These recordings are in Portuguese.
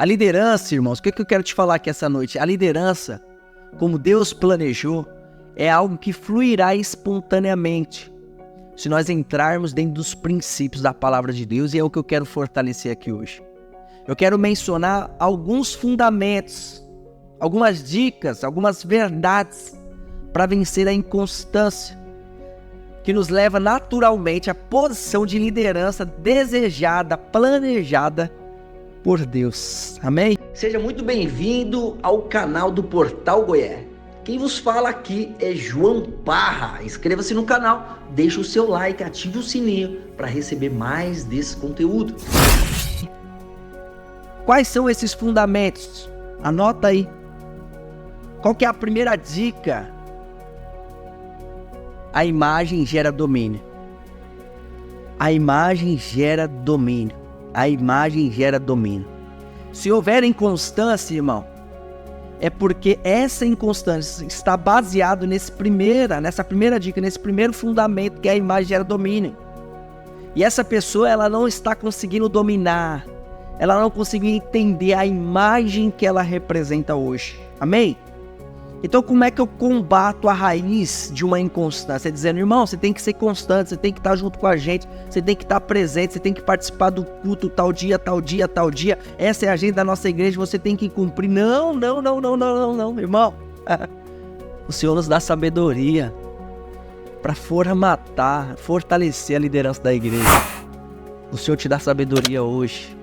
A liderança, irmãos, o que eu quero te falar aqui essa noite? A liderança, como Deus planejou, é algo que fluirá espontaneamente se nós entrarmos dentro dos princípios da palavra de Deus, e é o que eu quero fortalecer aqui hoje. Eu quero mencionar alguns fundamentos, algumas dicas, algumas verdades para vencer a inconstância, que nos leva naturalmente à posição de liderança desejada, planejada por Deus. Amém? Seja muito bem-vindo ao canal do Portal Goié. Quem vos fala aqui é João Parra. Inscreva-se no canal, deixe o seu like, ative o sininho para receber mais desse conteúdo. Quais são esses fundamentos? Anota aí. Qual que é a primeira dica? A imagem gera domínio. A imagem gera domínio. A imagem gera domínio. Se houver inconstância, irmão, é porque essa inconstância está baseada nessa primeira dica, nesse primeiro fundamento, que é a imagem gera domínio. E essa pessoa, ela não está conseguindo dominar, ela não conseguiu entender a imagem que ela representa hoje. Amém? Então, como é que eu combato a raiz de uma inconstância? Dizendo, irmão, você tem que ser constante, você tem que estar junto com a gente, você tem que estar presente, você tem que participar do culto tal dia, tal dia, tal dia. Essa é a agenda da nossa igreja, você tem que cumprir. Não, irmão. O Senhor nos dá sabedoria para fortalecer a liderança da igreja. O Senhor te dá sabedoria hoje.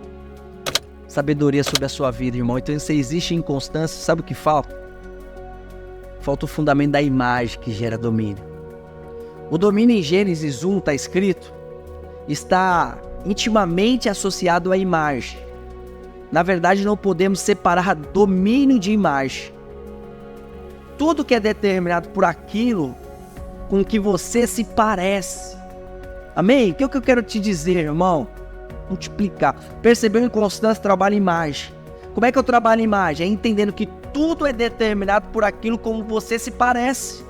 Sabedoria sobre a sua vida, irmão. Então, se existe inconstância, sabe o que falta? Falta o fundamento da imagem que gera domínio. O domínio em Gênesis 1 está escrito, está intimamente associado à imagem. Na verdade, não podemos separar domínio de imagem. Tudo que é determinado por aquilo com que você se parece. Amém? O que eu quero te dizer, irmão? Multiplicar. Percebeu inconstância, trabalha em imagem. Como é que eu trabalho em imagem? É entendendo que tudo é determinado por aquilo como você se parece.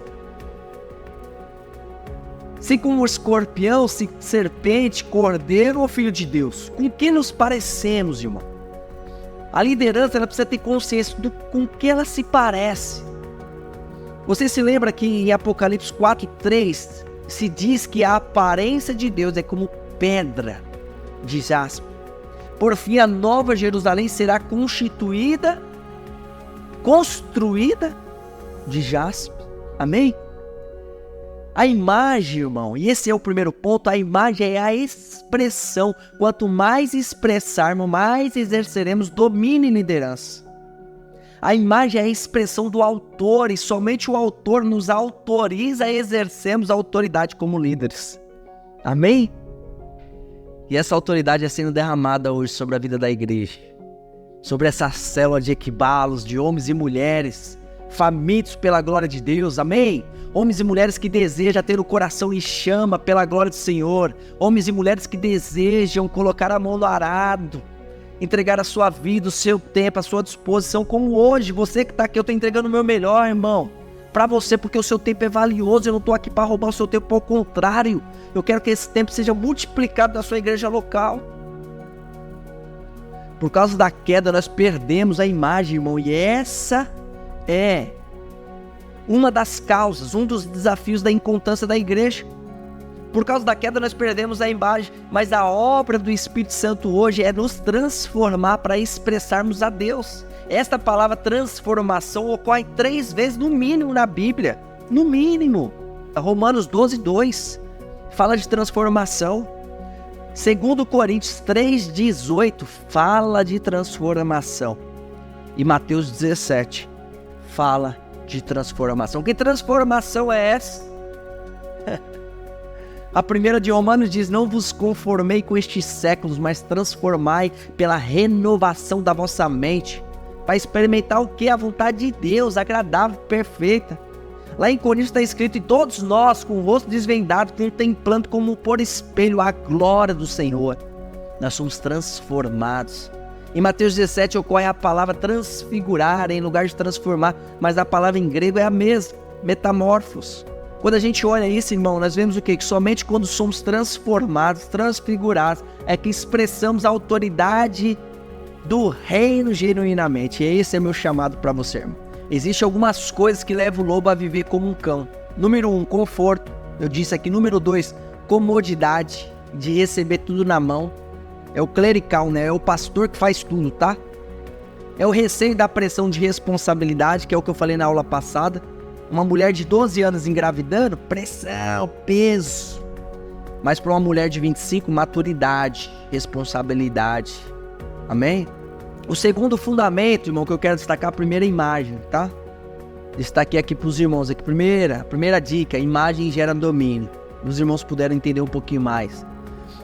Se como escorpião, se serpente, cordeiro ou filho de Deus. Com que nos parecemos, irmão? A liderança, ela precisa ter consciência com que ela se parece. Você se lembra que em Apocalipse 4:3 se diz que a aparência de Deus é como pedra de jaspe. Por fim, a nova Jerusalém será construída de jaspe. Amém? A imagem, irmão, e esse é o primeiro ponto, a imagem é a expressão. Quanto mais expressarmos, mais exerceremos domínio e liderança. A imagem é a expressão do autor, e somente o autor nos autoriza a exercermos a autoridade como líderes. Amém? E essa autoridade é sendo derramada hoje sobre a vida da igreja. Sobre essa célula de equibalos, de homens e mulheres, famintos pela glória de Deus, amém? Homens e mulheres que desejam ter o coração em chama pela glória do Senhor. Homens e mulheres que desejam colocar a mão no arado, entregar a sua vida, o seu tempo, a sua disposição, como hoje, você que está aqui, eu estou entregando o meu melhor, irmão. Para você, porque o seu tempo é valioso, eu não estou aqui para roubar o seu tempo, ao contrário, eu quero que esse tempo seja multiplicado na sua igreja local. Por causa da queda, nós perdemos a imagem, irmão, e essa é uma das causas, um dos desafios da inconstância da igreja. Por causa da queda, nós perdemos a imagem, mas a obra do Espírito Santo hoje é nos transformar para expressarmos a Deus. Esta palavra transformação ocorre 3 vezes no mínimo na Bíblia. No mínimo. Romanos 12:2 fala de transformação. 2 Coríntios 3:18 fala de transformação. E Mateus 17 fala de transformação. Que transformação é essa? A primeira de Romanos diz, não vos conformei com estes séculos, mas transformai pela renovação da vossa mente, para experimentar o que? A vontade de Deus, agradável, perfeita. Lá em Coríntios está escrito, e todos nós, com o rosto desvendado, contemplando como por espelho a glória do Senhor, nós somos transformados. Em Mateus 17 ocorre a palavra transfigurar em lugar de transformar, mas a palavra em grego é a mesma, metamorfos. Quando a gente olha isso, irmão, nós vemos o quê? Que somente quando somos transformados, transfigurados, é que expressamos a autoridade do reino genuinamente. E esse é meu chamado para você, irmão. Existem algumas coisas que levam o lobo a viver como um cão. Número 1, conforto. Eu disse aqui. Número 2, comodidade, de receber tudo na mão. É o clerical, né? É o pastor que faz tudo, tá? É o receio da pressão de responsabilidade, que é o que eu falei na aula passada. Uma mulher de 12 anos engravidando, pressão, peso. Mas para uma mulher de 25, maturidade, responsabilidade. Amém? O segundo fundamento, irmão, que eu quero destacar, a primeira imagem, tá? Destaquei aqui para os irmãos. Aqui, primeira dica, imagem gera domínio. Os irmãos puderam entender um pouquinho mais.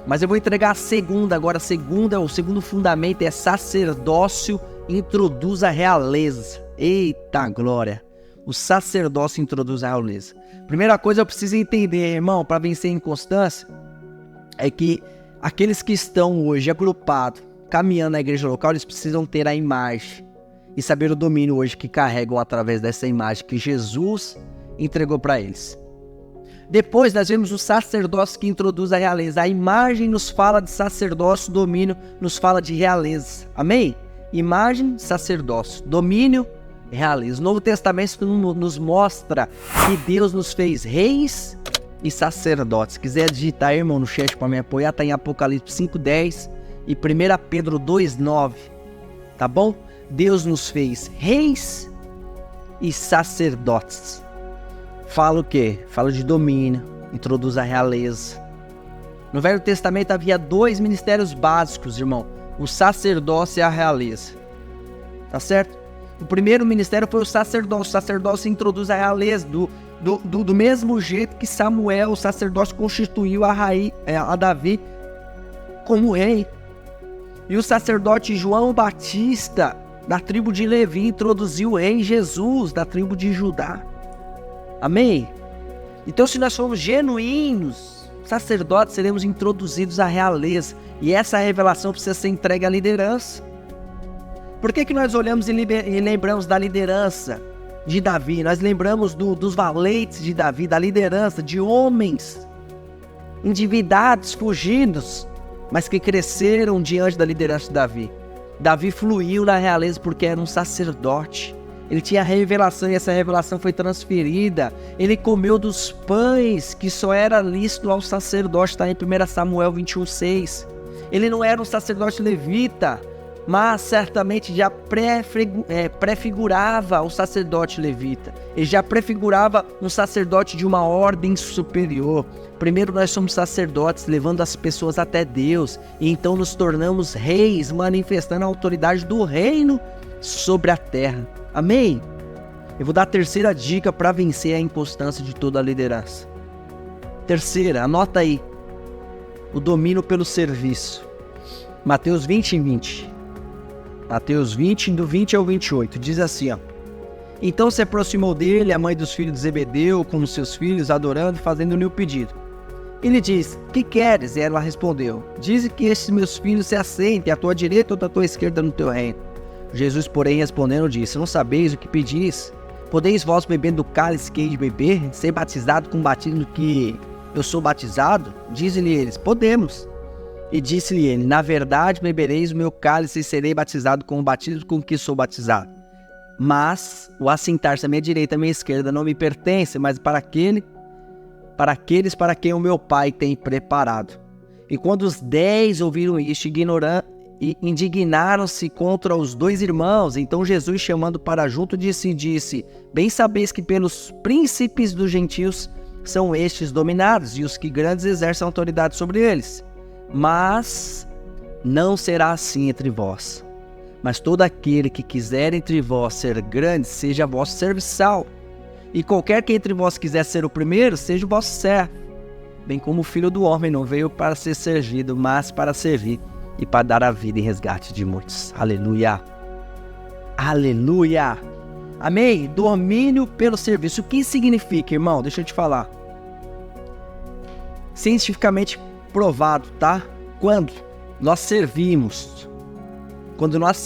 Mas eu vou entregar a segunda agora. O segundo fundamento é sacerdócio introduz a realeza. Eita glória! O sacerdócio introduz a realeza. Primeira coisa eu preciso entender, irmão, para vencer a inconstância, é que aqueles que estão hoje agrupados, caminhando na igreja local, eles precisam ter a imagem e saber o domínio hoje que carregam através dessa imagem que Jesus entregou para eles. Depois nós vemos o sacerdócio que introduz a realeza. A imagem nos fala de sacerdócio, domínio nos fala de realeza. Amém? Imagem, sacerdócio, domínio, realeza. O Novo Testamento nos mostra que Deus nos fez reis e sacerdotes. Se quiser digitar, irmão, no chat para me apoiar, está em Apocalipse 5:10 e 1 Pedro 2:9. Tá bom? Deus nos fez reis e sacerdotes. Fala o quê? Fala de domínio, introduz a realeza. No Velho Testamento havia 2 ministérios básicos, irmão. O sacerdócio e a realeza. Tá certo? O primeiro ministério foi o sacerdócio. O sacerdócio introduz a realeza. Do mesmo jeito que Samuel, o sacerdócio, constituiu a Davi como rei. E o sacerdote João Batista, da tribo de Levi, introduziu o rei Jesus, da tribo de Judá. Amém? Então, se nós formos genuínos sacerdotes, seremos introduzidos à realeza. E essa revelação precisa ser entregue à liderança. Por que nós olhamos e lembramos da liderança de Davi? Nós lembramos dos valentes de Davi, da liderança de homens endividados, fugidos, mas que cresceram diante da liderança de Davi. Davi fluiu na realeza porque era um sacerdote. Ele tinha revelação e essa revelação foi transferida. Ele comeu dos pães que só era lícito ao sacerdote, está em 1 Samuel 21:6. Ele não era um sacerdote levita, mas certamente já prefigurava o sacerdote levita. Ele já prefigurava um sacerdote de uma ordem superior. Primeiro nós somos sacerdotes, levando as pessoas até Deus, e então nos tornamos reis, manifestando a autoridade do reino sobre a terra. Amém? Eu vou dar a terceira dica para vencer a inconstância de toda a liderança. Terceira, anota aí. O domínio pelo serviço. Mateus 20:20. Mateus 20, do 20 ao 28. Diz assim, ó. Então se aproximou dele a mãe dos filhos de Zebedeu, com os seus filhos, adorando e fazendo-lhe o pedido. Ele diz, que queres? E ela respondeu, dize que estes meus filhos se assentem à tua direita ou à tua esquerda no teu reino. Jesus, porém, respondendo, disse, não sabeis o que pedis? Podeis vós beber do cálice que hei de beber? Ser batizado com o batismo que eu sou batizado? Diz-lhe eles, podemos. E disse-lhe ele, na verdade bebereis o meu cálice e serei batizado com o batismo com que sou batizado. Mas o assentar-se à minha direita e à minha esquerda não me pertence, mas para aqueles para quem o meu Pai tem preparado. E quando os 10 ouviram isto, indignaram-se contra os 2 irmãos. Então Jesus, chamando para junto, disse, bem sabeis que pelos príncipes dos gentios são estes dominados, e os que grandes exercem autoridade sobre eles. Mas não será assim entre vós. Mas todo aquele que quiser entre vós ser grande, seja vosso serviçal. E qualquer que entre vós quiser ser o primeiro, seja o vosso servo. Bem como o Filho do Homem não veio para ser servido, mas para servir e para dar a vida em resgate de muitos. Aleluia! Aleluia! Amém? Domínio pelo serviço. O que significa, irmão? Deixa eu te falar. Cientificamente provado, tá? Quando nós servimos, quando nós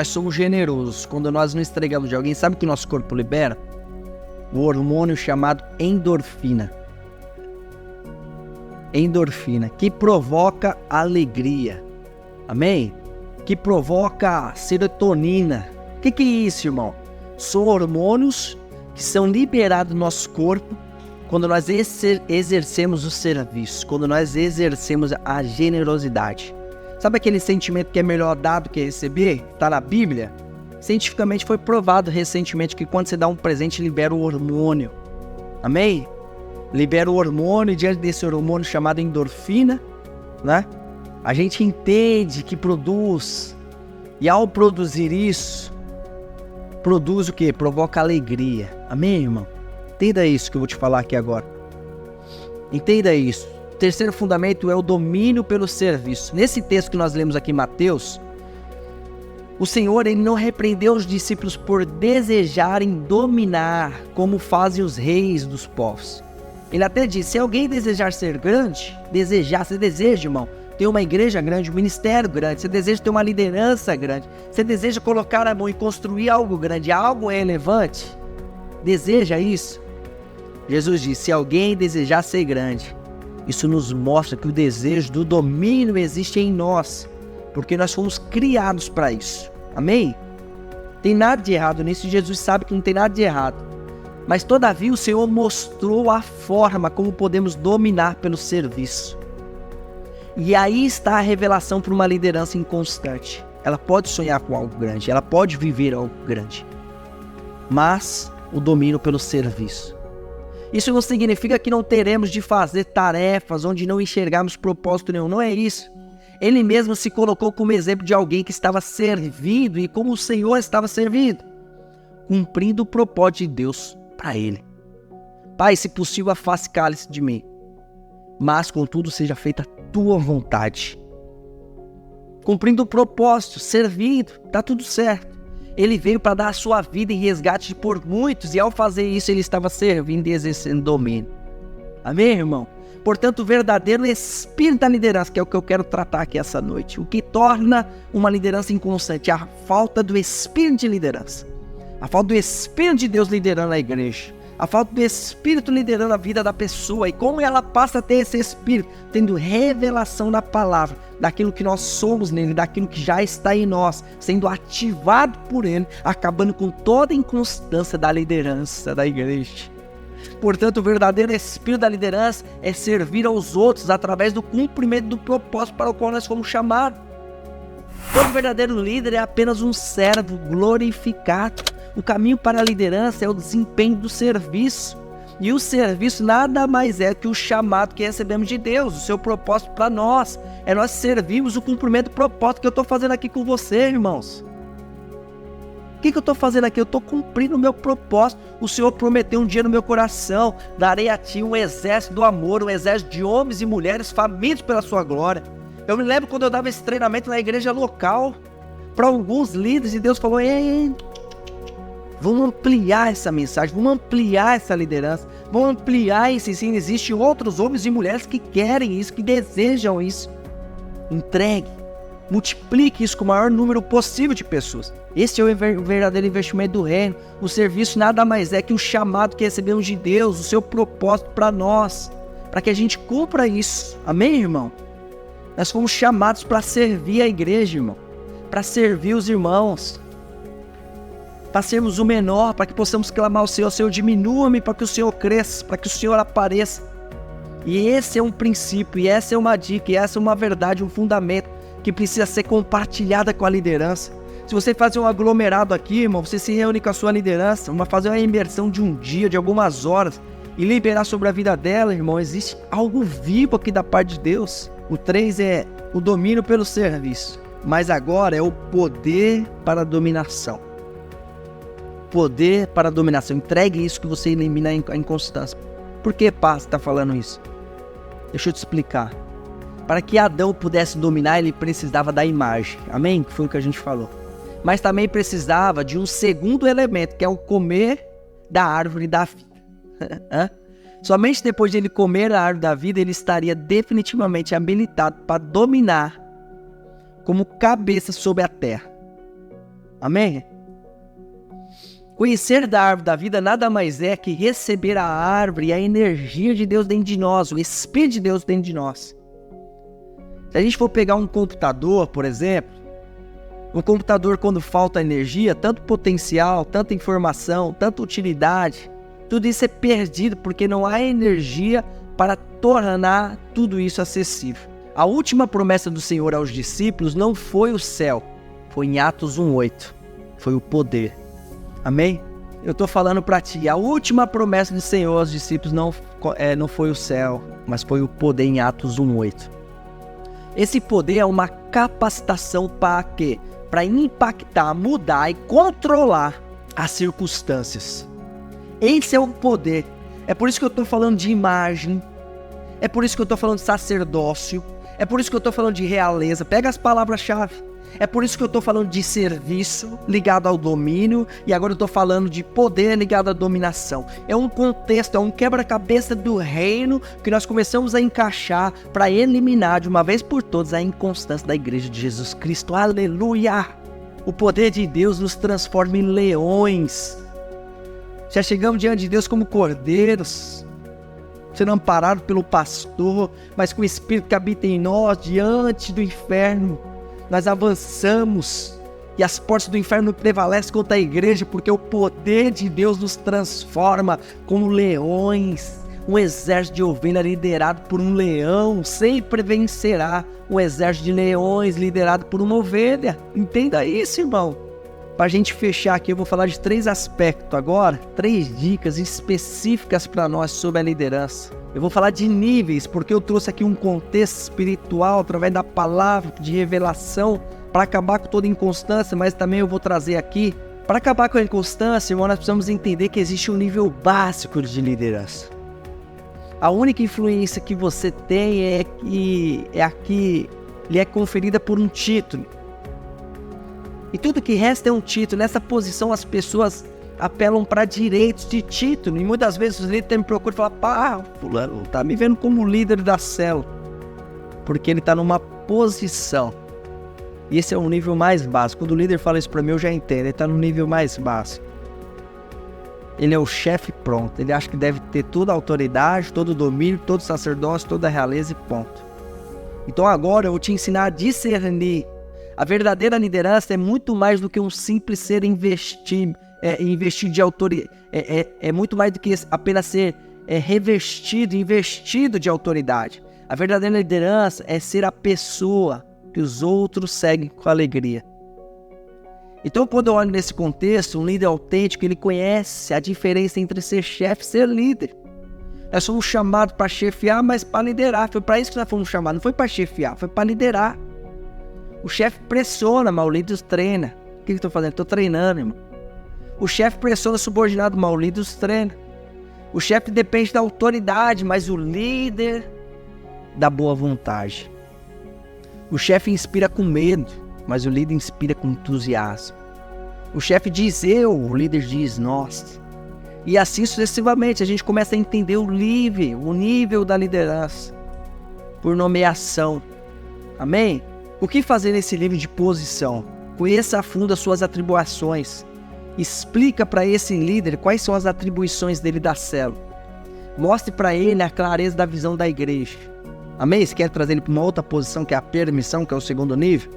somos generosos, quando nós nos entregamos de alguém, sabe o que o nosso corpo libera? O hormônio chamado endorfina. Endorfina, que provoca alegria. Amém? que provoca serotonina. O que é isso, irmão? São hormônios que são liberados no nosso corpo quando nós exercemos o serviço, quando nós exercemos a generosidade. Sabe aquele sentimento que é melhor dar do que receber? Está na Bíblia? Cientificamente foi provado recentemente que quando você dá um presente, libera o hormônio. Amém? Libera o hormônio, e diante desse hormônio chamado endorfina, né? A gente entende que produz, e ao produzir isso, produz o quê? Provoca alegria. Amém, irmão? Entenda isso que eu vou te falar aqui agora. Entenda isso. O terceiro fundamento é o domínio pelo serviço. Nesse texto que nós lemos aqui em Mateus, o Senhor, ele não repreendeu os discípulos por desejarem dominar como fazem os reis dos povos. Ele até disse, se alguém desejar ser grande, você deseja, irmão, ter uma igreja grande, um ministério grande, você deseja ter uma liderança grande, você deseja colocar a mão e construir algo grande, algo relevante, deseja isso? Jesus disse, se alguém desejar ser grande, isso nos mostra que o desejo do domínio existe em nós, porque nós fomos criados para isso. Amém? Tem nada de errado nisso, Jesus sabe que não tem nada de errado. Mas todavia o Senhor mostrou a forma como podemos dominar pelo serviço. E aí está a revelação para uma liderança inconstante. Ela pode sonhar com algo grande, ela pode viver algo grande, mas o domínio pelo serviço. Isso não significa que não teremos de fazer tarefas onde não enxergarmos propósito nenhum, não é isso. Ele mesmo se colocou como exemplo de alguém que estava servindo e como o Senhor estava servindo, cumprindo o propósito de Deus para ele. Pai, se possível, afaste cálice de mim, mas contudo seja feita a tua vontade. Cumprindo o propósito, servindo, está tudo certo. Ele veio para dar a sua vida em resgate por muitos, e ao fazer isso ele estava servindo e exercendo domínio. Amém, irmão? Portanto, o verdadeiro espírito da liderança, que é o que eu quero tratar aqui essa noite, o que torna uma liderança inconstante, a falta do espírito de liderança, a falta do espírito de Deus liderando a igreja, a falta do espírito liderando a vida da pessoa, e como ela passa a ter esse espírito, tendo revelação da palavra, daquilo que nós somos nele, daquilo que já está em nós, sendo ativado por ele, acabando com toda a inconstância da liderança da igreja. Portanto, o verdadeiro espírito da liderança é servir aos outros através do cumprimento do propósito para o qual nós fomos chamados. Todo verdadeiro líder é apenas um servo glorificado. O caminho para a liderança é o desempenho do serviço. E o serviço nada mais é que o chamado que recebemos de Deus, o seu propósito para nós. É nós servirmos o cumprimento do propósito que eu estou fazendo aqui com você, irmãos. O que eu estou fazendo aqui? Eu estou cumprindo o meu propósito. O Senhor prometeu um dia no meu coração: darei a ti um exército do amor, um exército de homens e mulheres famintos pela sua glória. Eu me lembro quando eu dava esse treinamento na igreja local, para alguns líderes, e Deus falou: ei, vamos ampliar essa mensagem, vamos ampliar essa liderança, vamos ampliar esse ensino. Existem outros homens e mulheres que querem isso, que desejam isso. Entregue, multiplique isso com o maior número possível de pessoas. Esse é o verdadeiro investimento do reino. O serviço nada mais é que o chamado que recebemos de Deus, o seu propósito para nós, para que a gente cumpra isso. Amém, irmão? Nós fomos chamados para servir a igreja, irmão, para servir os irmãos, para sermos o menor, para que possamos clamar ao Senhor: diminua-me para que o Senhor cresça, para que o Senhor apareça. E esse é um princípio, e essa é uma dica, e essa é uma verdade, um fundamento que precisa ser compartilhada com a liderança. Se você fazer um aglomerado aqui, irmão, você se reúne com a sua liderança, fazer uma imersão de um dia, de algumas horas, e liberar sobre a vida dela, irmão, existe algo vivo aqui da parte de Deus. O 3 é o domínio pelo serviço, mas agora é o poder para a dominação. Poder para a dominação. Entregue isso que você elimina a inconstância. Por que, Pá, você está falando isso? Deixa eu te explicar. Para que Adão pudesse dominar, ele precisava da imagem. Amém? Que foi o que a gente falou. Mas também precisava de um segundo elemento, que é o comer da árvore da vida. Somente depois de ele comer a árvore da vida, ele estaria definitivamente habilitado para dominar como cabeça sobre a terra. Amém? Conhecer da árvore da vida nada mais é que receber a árvore e a energia de Deus dentro de nós, o Espírito de Deus dentro de nós. Se a gente for pegar um computador, por exemplo, Um computador, quando falta energia, tanto potencial, tanta informação, tanta utilidade, tudo isso é perdido porque não há energia para tornar tudo isso acessível. A última promessa do Senhor aos discípulos não foi o céu, foi em Atos 1:8, foi o poder. Amém? Eu estou falando para ti, a última promessa do Senhor aos discípulos não foi o céu, mas foi o poder em Atos 1:8. Esse poder é uma capacitação para quê? Para impactar, mudar e controlar as circunstâncias. Esse é o poder. É por isso que eu estou falando de imagem. É por isso que eu estou falando de sacerdócio. É por isso que eu estou falando de realeza. Pega as palavras-chave. É por isso que eu estou falando de serviço ligado ao domínio. E agora eu estou falando de poder ligado à dominação. É um contexto, é um quebra-cabeça do reino que nós começamos a encaixar para eliminar de uma vez por todas a inconstância da igreja de Jesus Cristo. Aleluia! O poder de Deus nos transforma em leões. Já chegamos diante de Deus como cordeiros, sendo amparados pelo pastor, mas com o Espírito que habita em nós, diante do inferno. Nós avançamos e as portas do inferno não prevalecem contra a igreja, porque o poder de Deus nos transforma como leões. Um exército de ovelhas liderado por um leão sempre vencerá um exército de leões liderado por uma ovelha. Entenda isso, irmão. Para a gente fechar aqui, eu vou falar de 3 aspectos agora, 3 dicas específicas para nós sobre a liderança. Eu vou falar de níveis, porque eu trouxe aqui um contexto espiritual através da palavra de revelação para acabar com toda inconstância, mas também eu vou trazer aqui, para acabar com a inconstância, irmão, nós precisamos entender que existe um nível básico de liderança. A única influência que você tem é que lhe é conferida por um título. E tudo que resta é um título. Nessa posição as pessoas apelam para direitos de título. E muitas vezes os líderes me procuram e falam: pá, fulano tá me vendo como líder da célula. Porque ele está numa posição. E esse é o nível mais básico. Quando o líder fala isso para mim, eu já entendo. Ele está no nível mais básico. Ele é o chefe pronto. Ele acha que deve ter toda a autoridade, todo o domínio, todo o sacerdócio, toda a realeza e ponto. Então agora eu vou te ensinar a discernir. A verdadeira liderança é muito mais do que um simples ser investir de autoridade. É muito mais do que apenas ser revestido, investido de autoridade. A verdadeira liderança é ser a pessoa que os outros seguem com alegria. Então, quando eu olho nesse contexto, um líder autêntico, ele conhece a diferença entre ser chefe e ser líder. Nós somos chamados para chefiar, mas para liderar. Foi para isso que nós fomos chamados. Não foi para chefiar, foi para liderar. O chefe pressiona, mas o líder os treina. O que eu estou fazendo? Estou treinando, irmão. O chefe pressiona o subordinado, mas o líder os treina. O chefe depende da autoridade, mas o líder da boa vontade. O chefe inspira com medo, mas o líder inspira com entusiasmo. O chefe diz eu, o líder diz nós. E assim sucessivamente, a gente começa a entender o nível da liderança por nomeação. Amém? O que fazer nesse nível de posição? Conheça a fundo as suas atribuições. Explica para esse líder quais são as atribuições dele da célula. Mostre para ele a clareza da visão da igreja. Amém? Você quer trazer ele para uma outra posição, que é a permissão, que é o segundo nível?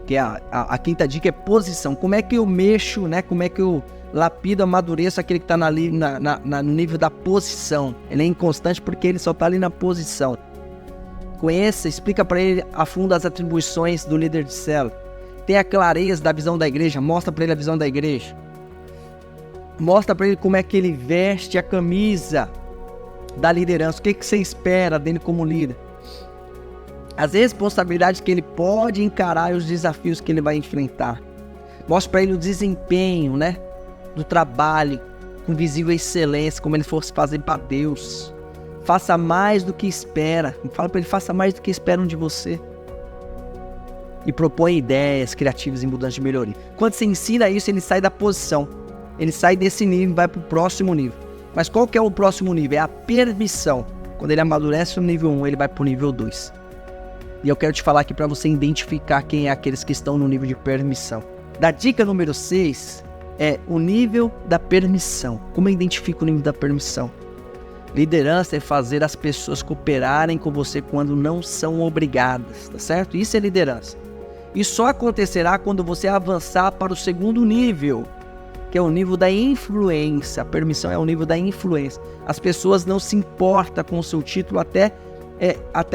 Que é a quinta dica é posição. Como é que eu mexo, né? Como é que eu lapido, amadureço aquele que está no nível da posição? Ele é inconstante porque ele só está ali na posição. Conheça, explica para ele a fundo as atribuições do líder de célula. Tenha clareza da visão da igreja, mostra para ele a visão da igreja. Mostra para ele como é que ele veste a camisa da liderança. O que você espera dele como líder? As responsabilidades que ele pode encarar e os desafios que ele vai enfrentar. Mostra para ele o desempenho, né, do trabalho, com visível excelência, como ele fosse fazer para Deus. Faça mais do que espera. Fala para ele, faça mais do que esperam de você. E propõe ideias criativas e mudanças de melhoria. Quando você ensina isso, ele sai da posição. Ele sai desse nível e vai para o próximo nível. Mas qual que é o próximo nível? É a permissão. Quando ele amadurece no nível 1, ele vai para o nível 2. E eu quero te falar aqui para você identificar quem é aqueles que estão no nível de permissão. Da dica número 6 é o nível da permissão. Como eu identifico o nível da permissão? Liderança é fazer as pessoas cooperarem com você quando não são obrigadas, tá certo? Isso é liderança. Isso só acontecerá quando você avançar para o segundo nível, que é o nível da influência. A permissão é o nível da influência. As pessoas não se importam com o seu título até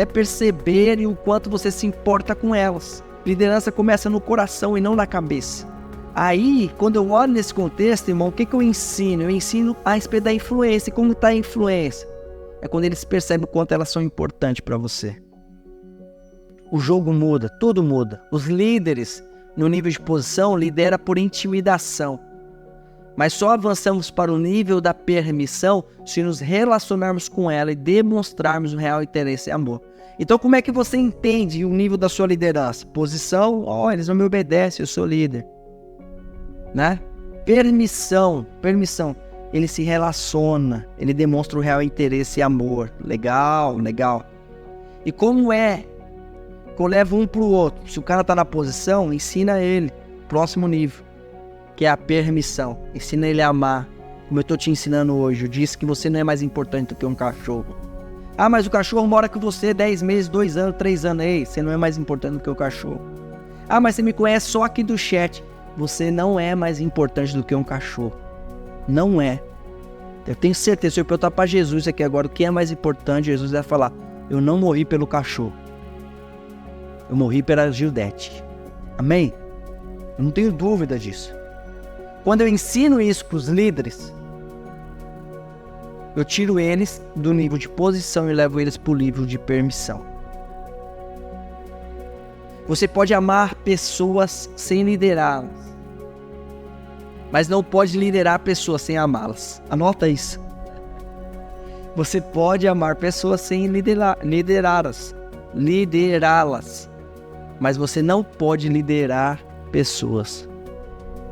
perceberem o quanto você se importa com elas. Liderança começa no coração e não na cabeça. Aí, quando eu olho nesse contexto, irmão, o que eu ensino? Eu ensino a respeito da influência. E como está a influência? É quando eles percebem o quanto elas são importantes para você. O jogo muda, tudo muda. Os líderes, no nível de posição, lideram por intimidação. Mas só avançamos para o nível da permissão se nos relacionarmos com ela e demonstrarmos o real interesse e amor. Então, como é que você entende o nível da sua liderança? Posição, eles não me obedecem, eu sou líder. Né? Permissão. Ele se relaciona, ele demonstra o real interesse e amor. Legal. E como é? Eu levo um pro outro. Se o cara tá na posição, ensina ele. Próximo nível, que é a permissão. Ensina ele a amar. Como eu tô te ensinando hoje. Eu disse que você não é mais importante do que um cachorro. Ah, mas o cachorro mora com você 10 meses, 2 anos, 3 anos. Ei, você não é mais importante do que o cachorro. Ah, mas você me conhece só aqui do chat. Você não é mais importante do que um cachorro. Não é. Eu tenho certeza. Se eu perguntar para Jesus aqui agora o que é mais importante, Jesus vai falar: eu não morri pelo cachorro. Eu morri pela Gildete. Amém? Eu não tenho dúvida disso. Quando eu ensino isso para os líderes, eu tiro eles do nível de posição e levo eles para o nível de permissão. Você pode amar pessoas sem liderá-las, mas não pode liderar pessoas sem amá-las. Anota isso. Você pode amar pessoas sem liderá-las, mas você não pode liderar pessoas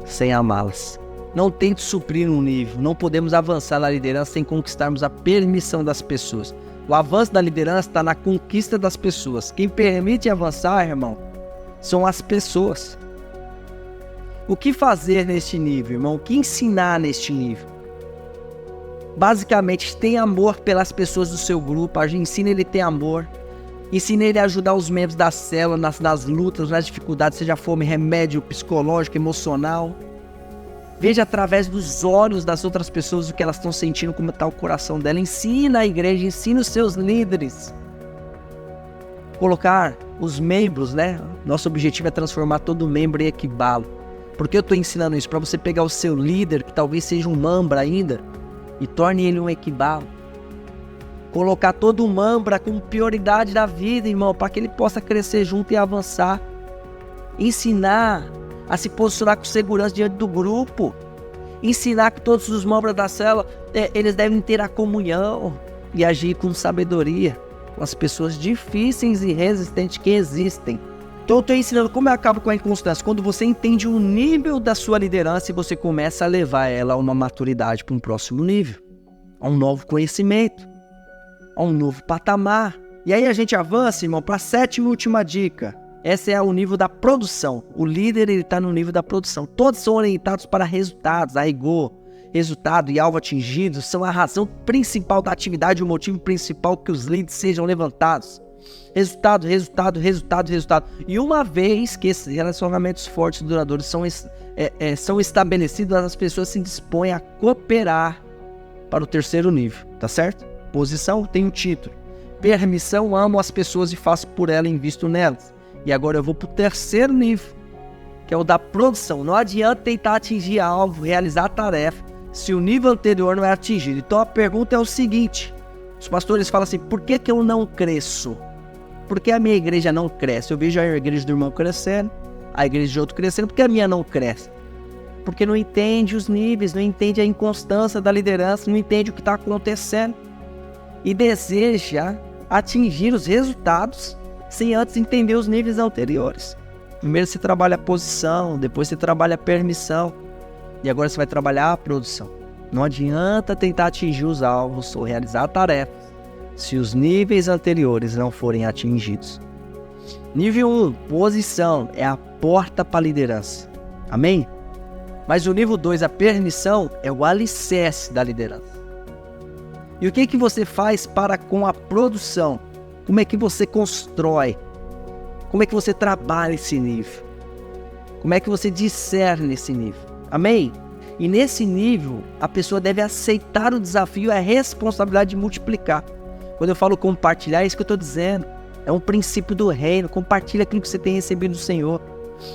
sem amá-las. Não tente suprir um nível. Não podemos avançar na liderança sem conquistarmos a permissão das pessoas. O avanço da liderança está na conquista das pessoas. Quem permite avançar, irmão, são as pessoas. O que fazer neste nível, irmão? O que ensinar neste nível? Basicamente, tem amor pelas pessoas do seu grupo. Ensina ele a ter amor. Ensina ele a ajudar os membros da célula nas lutas, nas dificuldades, seja fome, remédio psicológico, emocional. Veja através dos olhos das outras pessoas o que elas estão sentindo, como está o coração dela. Ensina a igreja, ensina os seus líderes. Colocar os membros, né? Nosso objetivo é transformar todo membro em equibalo. Por que eu estou ensinando isso? Para você pegar o seu líder, que talvez seja um mambra ainda, e torne ele um equibalo. Colocar todo o mambra como prioridade da vida, irmão, para que ele possa crescer junto e avançar. Ensinar a se posicionar com segurança diante do grupo. Ensinar que todos os membros da célula, eles devem ter a comunhão e agir com sabedoria com as pessoas difíceis e resistentes que existem. Então eu estou ensinando como eu acabo com a inconstância. Quando você entende o nível da sua liderança e você começa a levar ela a uma maturidade para um próximo nível, a um novo conhecimento, a um novo patamar. E aí a gente avança, irmão, para a sétima e última dica. Essa é o nível da produção. O líder está no nível da produção. Todos são orientados para resultados, a rigor. Resultado e alvo atingidos são a razão principal da atividade, o motivo principal que os líderes sejam levantados. Resultado. E uma vez que esses relacionamentos fortes e duradouros são estabelecidos, as pessoas se dispõem a cooperar para o terceiro nível, tá certo? Posição, tem o título. Permissão, amo as pessoas e faço por elas e invisto nelas. E agora eu vou para o terceiro nível, que é o da produção. Não adianta tentar atingir alvo, realizar a tarefa, se o nível anterior não é atingido. Então a pergunta é o seguinte: os pastores falam assim, por que eu não cresço? Por que a minha igreja não cresce? Eu vejo a igreja do irmão crescendo, a igreja de outro crescendo, por que a minha não cresce? Porque não entende os níveis, não entende a inconstância da liderança, não entende o que está acontecendo. E deseja atingir os resultados sem antes entender os níveis anteriores. Primeiro você trabalha a posição, depois você trabalha a permissão, e agora você vai trabalhar a produção. Não adianta tentar atingir os alvos ou realizar tarefas se os níveis anteriores não forem atingidos. Nível 1, posição, é a porta para a liderança. Amém? Mas o nível 2, a permissão, é o alicerce da liderança. E o que você faz para com a produção? Como é que você constrói? Como é que você trabalha esse nível? Como é que você discerne esse nível? Amém? E nesse nível, a pessoa deve aceitar o desafio e a responsabilidade de multiplicar. Quando eu falo compartilhar, é isso que eu estou dizendo. É um princípio do reino. Compartilha aquilo que você tem recebido do Senhor.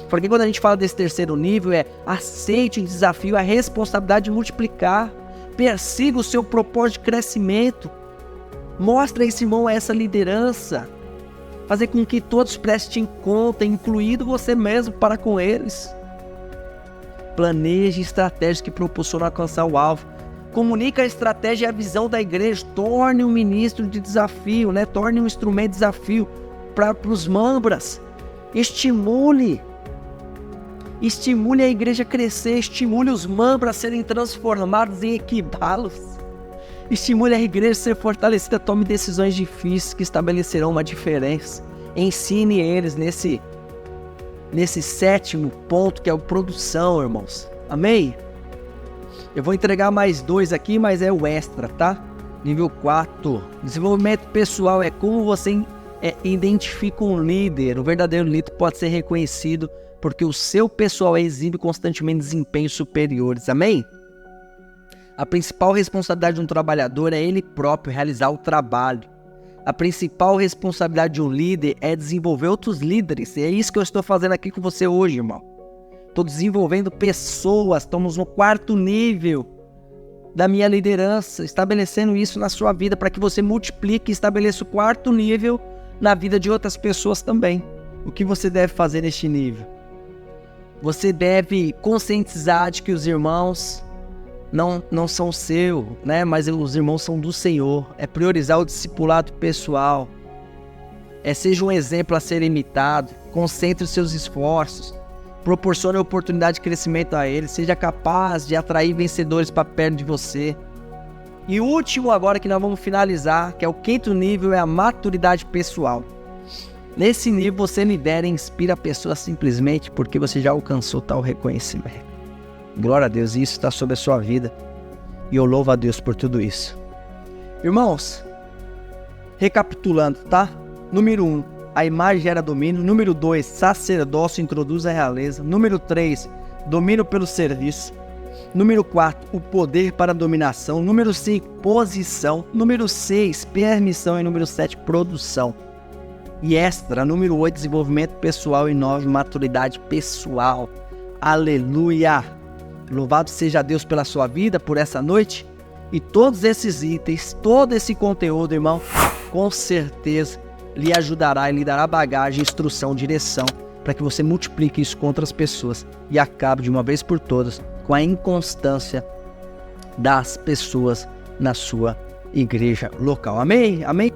Porque quando a gente fala desse terceiro nível, aceite o desafio, a responsabilidade de multiplicar. Persiga o seu propósito de crescimento. Mostre a esse irmão essa liderança. Fazer com que todos prestem conta, incluído você mesmo, para com eles. Planeje estratégias que proporcionam alcançar o alvo. Comunique a estratégia e a visão da igreja. Torne um ministro de desafio, né? Torne um instrumento de desafio para os membros. Estimule a igreja a crescer. Estimule os membros a serem transformados em equibalos. Estimule a igreja a ser fortalecida. Tome decisões difíceis que estabelecerão uma diferença. Ensine eles nesse sétimo ponto, que é a produção, irmãos. Amém? Eu vou entregar mais 2 aqui, mas é o extra, tá? Nível 4. Desenvolvimento pessoal é como você identifica um líder. O verdadeiro líder pode ser reconhecido porque o seu pessoal exibe constantemente desempenhos superiores. Amém? A principal responsabilidade de um trabalhador é ele próprio realizar o trabalho. A principal responsabilidade de um líder é desenvolver outros líderes. E é isso que eu estou fazendo aqui com você hoje, irmão. Estou desenvolvendo pessoas. Estamos no 4º nível da minha liderança. Estabelecendo isso na sua vida para que você multiplique e estabeleça o 4º nível na vida de outras pessoas também. O que você deve fazer neste nível? Você deve conscientizar de que os irmãos não são seu, né? Mas os irmãos são do Senhor. É priorizar o discipulado pessoal. Seja um exemplo a ser imitado. Concentre os seus esforços. Proporcione oportunidade de crescimento a eles. Seja capaz de atrair vencedores para perto de você. E o último agora que nós vamos finalizar, que é o 5º nível, é a maturidade pessoal. Nesse nível você lidera e inspira a pessoa simplesmente porque você já alcançou tal reconhecimento. Glória a Deus, isso está sobre a sua vida. E eu louvo a Deus por tudo isso. Irmãos, recapitulando, tá? Número 1, a imagem gera domínio. Número 2, sacerdócio introduz a realeza. Número 3, domínio pelo serviço. Número 4, o poder para a dominação. Número 5, posição. Número 6, permissão. E número 7, produção. E extra, número 8, desenvolvimento pessoal. E 9, maturidade pessoal. Aleluia! Louvado seja Deus pela sua vida, por essa noite. E todos esses itens, todo esse conteúdo, irmão, com certeza lhe ajudará e lhe dará bagagem, instrução, direção, para que você multiplique isso com outras pessoas e acabe de uma vez por todas com a inconstância das pessoas na sua igreja local. Amém? Amém?